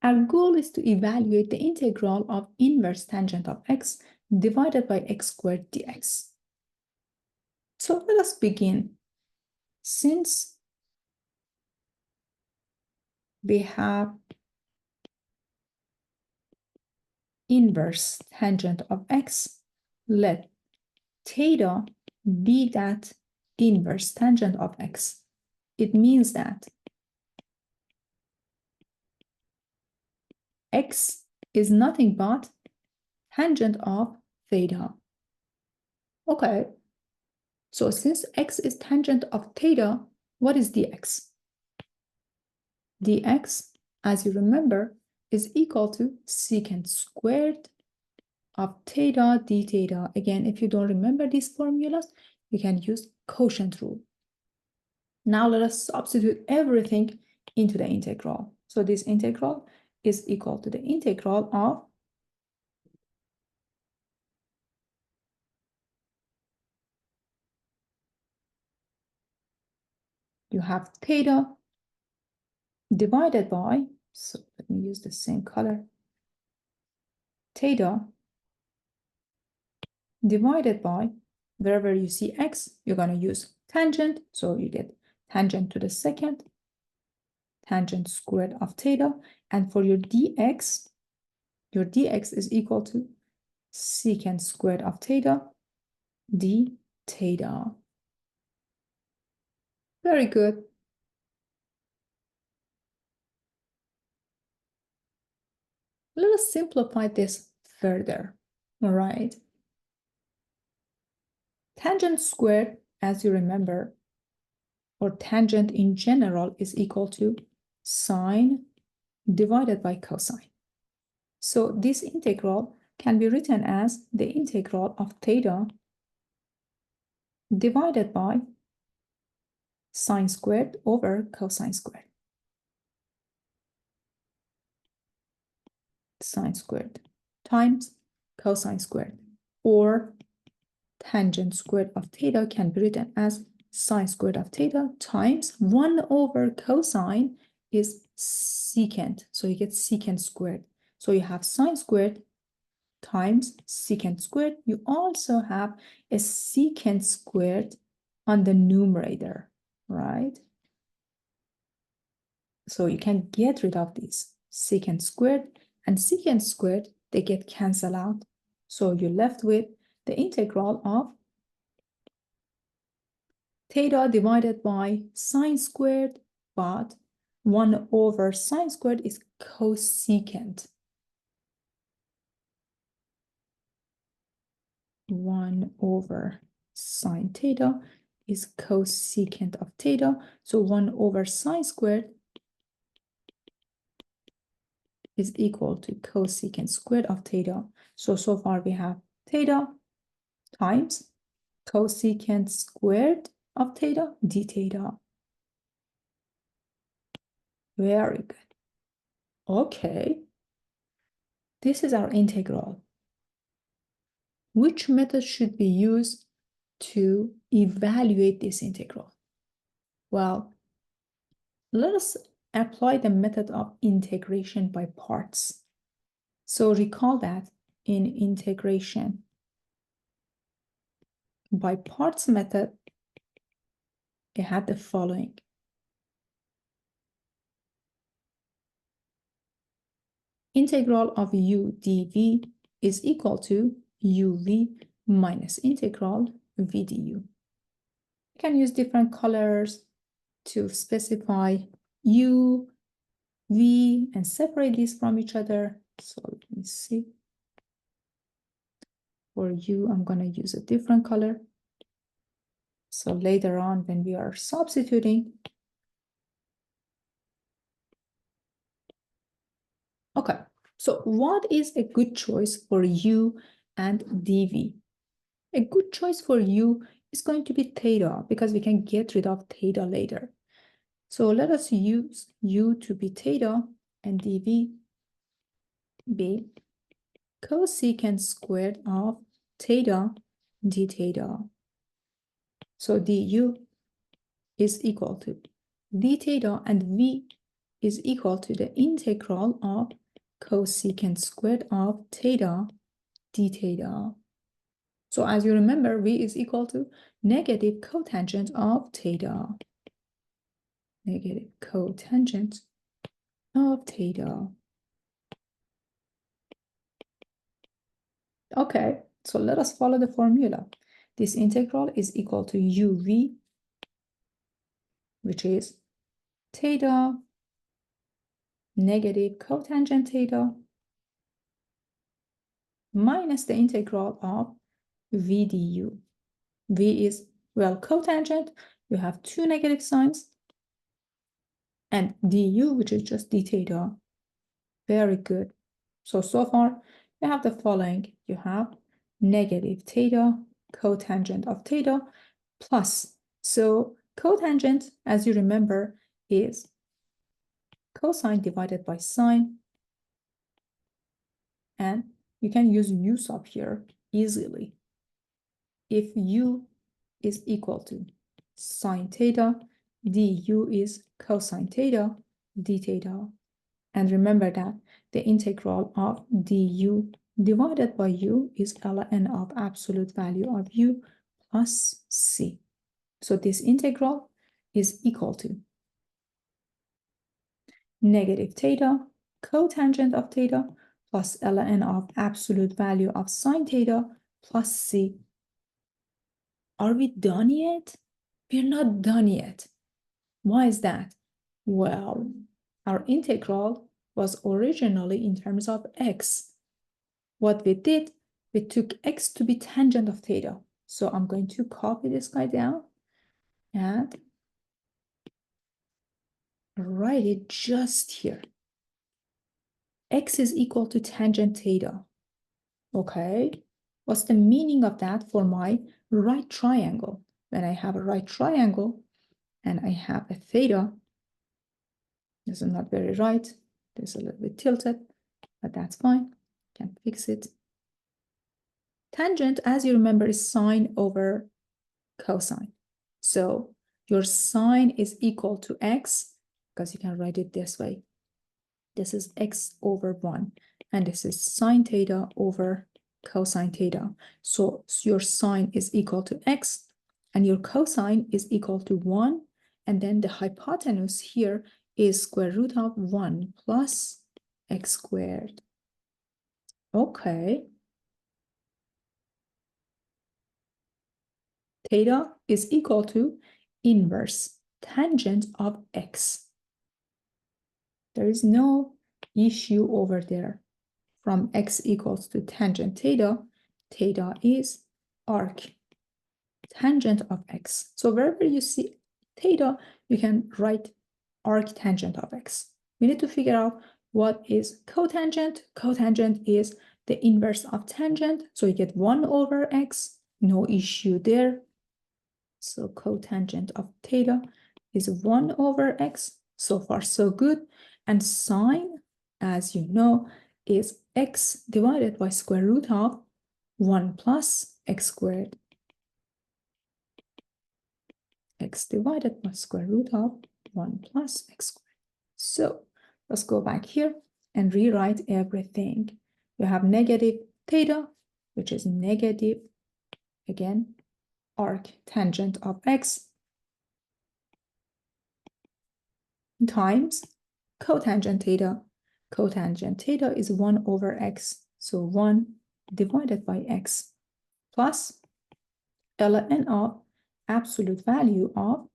Our goal is to evaluate the integral of inverse tangent of x divided by x squared dx. So let us begin. Since we have inverse tangent of x, let theta be that inverse tangent of x. It means that x is nothing but tangent of theta. Okay, so since x is tangent of theta, what is dx? Dx, as you remember, is equal to secant squared of theta d theta. Again, if you don't remember these formulas, you can use quotient rule. Now let us substitute everything into the integral. So this integral is equal to the integral of you have theta divided by, so let me use the same color, theta divided by, wherever you see x, you're going to use tangent, so you get tangent to the secant, tangent squared of theta, and for your dx is equal to secant squared of theta d theta. Very good. Let us simplify this further. All right. Tangent squared, as you remember, or tangent in general, is equal to sine divided by cosine. So this integral can be written as the integral of theta divided by sine squared over cosine squared. Sine squared times cosine squared, or tangent squared of theta can be written as sine squared of theta times 1 over cosine is secant. So you get secant squared. So you have sine squared times secant squared. You also have a secant squared on the numerator, right? So you can get rid of these secant squared and secant squared, they get canceled out. So you're left with the integral of theta divided by sine squared, but 1 over sine squared is cosecant. 1 over sine theta is cosecant of theta. So 1 over sine squared is equal to cosecant squared of theta. So far we have theta times cosecant squared of theta d theta. Very good. Okay. This is our integral. Which method should be used to evaluate this integral? Well, let us apply the method of integration by parts. So recall that in integration by parts method, it had the following. Integral of u dv is equal to uv minus integral v du. You can use different colors to specify u, v, and separate these from each other. So let me see. For u, I'm going to use a different color. So later on, when we are substituting, okay, so what is a good choice for u and dv? A good choice for u is going to be theta, because we can get rid of theta later. So let us use u to be theta and dv be cosecant squared of theta d theta. So du is equal to d theta, and v is equal to the integral of cosecant squared of theta d theta. So as you remember, V is equal to negative cotangent of theta. Negative cotangent of theta. Okay, so let us follow the formula. This integral is equal to uv, which is theta negative cotangent theta minus the integral of v du. V is, well, cotangent, you have two negative signs, and du, which is just d theta. Very good. So far, you have the following. You have negative theta, cotangent of theta, plus. So cotangent, as you remember, is cosine divided by sine. And you can use u sub here easily. If u is equal to sine theta, du is cosine theta, d theta. And remember that the integral of du divided by u is ln of absolute value of u plus c. So this integral is equal to negative theta cotangent of theta plus ln of absolute value of sine theta plus c. Are we done yet? We're not done yet. Why is that? Well, our integral was originally in terms of x. What we did, we took x to be tangent of theta. So I'm going to copy this guy down and write it just here. X is equal to tangent theta. Okay, what's the meaning of that for my right triangle? When I have a right triangle and I have a theta, this is not very right. This is a little bit tilted, but that's fine. Can fix it. Tangent, as you remember, is sine over cosine. So your sine is equal to x, because you can write it this way. This is x over 1, and this is sine theta over cosine theta. So your sine is equal to x, and your cosine is equal to 1, and then the hypotenuse here is square root of 1 plus x squared. Okay. Theta is equal to inverse tangent of x. There is no issue over there. From x equals to tangent theta, theta is arc tangent of x. So wherever you see theta, you can write arc tangent of x. We need to figure out what is cotangent. Cotangent is the inverse of tangent. So you get 1 over x, no issue there. So cotangent of theta is 1 over x. So far, so good. And sine, as you know, is x divided by square root of 1 plus x squared. X divided by square root of 1 plus x squared. So let's go back here and rewrite everything. We have negative theta, which is negative, again, arc tangent of x times cotangent theta. Cotangent theta is 1 over x, so 1 divided by x plus ln of absolute value of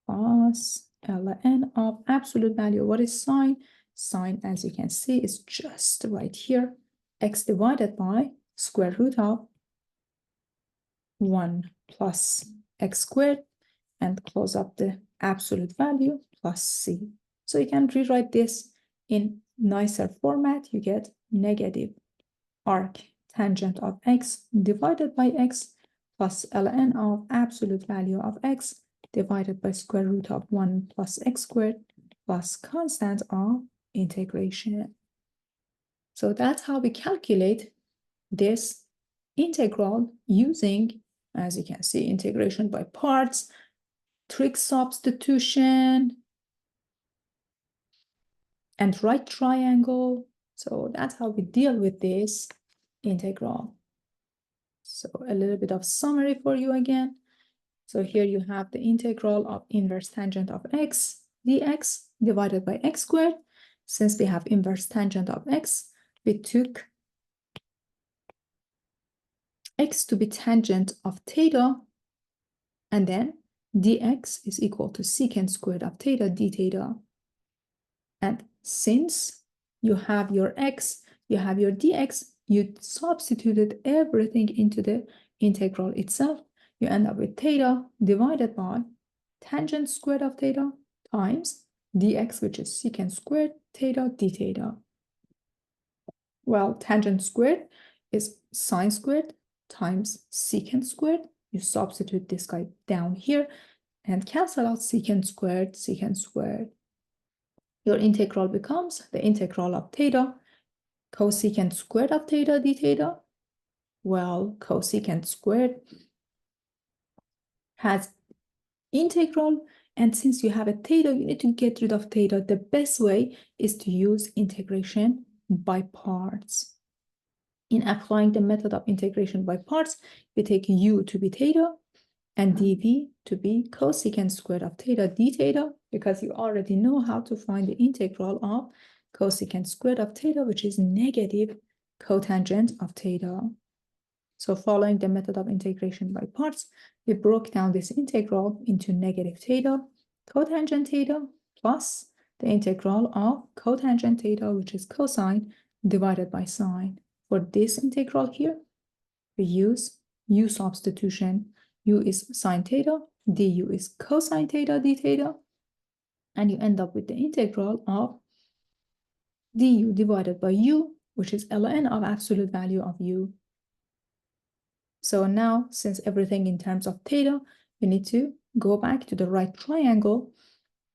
ln of absolute value. What is sine? Sine, as you can see, is just right here. X divided by square root of 1 plus x squared, and close up the absolute value plus c. So you can rewrite this in nicer format. You get negative arc tangent of x divided by x plus ln of absolute value of x divided by square root of 1 plus x squared plus constant of integration. So that's how we calculate this integral using, as you can see, integration by parts trig substitution, and right triangle. So that's how we deal with this integral. So a little bit of summary for you again. So here you have the integral of inverse tangent of x dx divided by x squared. Since we have inverse tangent of x, we took x to be tangent of theta, and then dx is equal to secant squared of theta d theta. And since you have your x, you have your dx, you substituted everything into the integral itself. You end up with theta divided by tangent squared of theta times dx, which is secant squared theta d theta. Well, tangent squared is sine squared times secant squared. You substitute this guy down here and cancel out secant squared, secant squared. Your integral becomes the integral of theta cosecant squared of theta d theta. Well, cosecant squared has integral, and since you have a theta, you need to get rid of theta. The best way is to use integration by parts. In applying the method of integration by parts, we take u to be theta and dv to be cosecant squared of theta d theta, because you already know how to find the integral of cosecant squared of theta, which is negative cotangent of theta. So following the method of integration by parts, we broke down this integral into negative theta cotangent theta plus the integral of cotangent theta, which is cosine, divided by sine. For this integral here, we use u substitution. U is sine theta, du is cosine theta d theta, and you end up with the integral of du divided by u, which is ln of absolute value of u. So now, since everything in terms of theta, we need to go back to the right triangle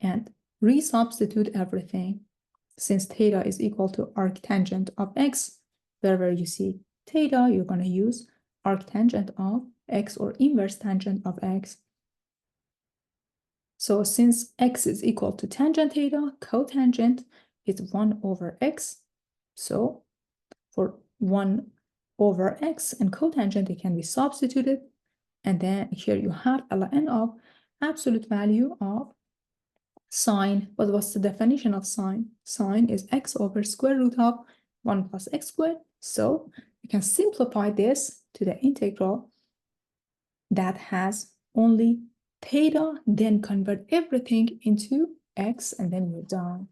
and resubstitute everything. Since theta is equal to arctangent of x, wherever you see theta, you're going to use arctangent of x or inverse tangent of x. So since x is equal to tangent theta, cotangent is 1 over x. So for 1 over x and cotangent, it can be substituted. And then here you have ln of absolute value of sine. But what's the definition of sine? Sine is x over square root of 1 plus x squared. So you can simplify this to the integral that has only theta, then convert everything into x, and then you're done.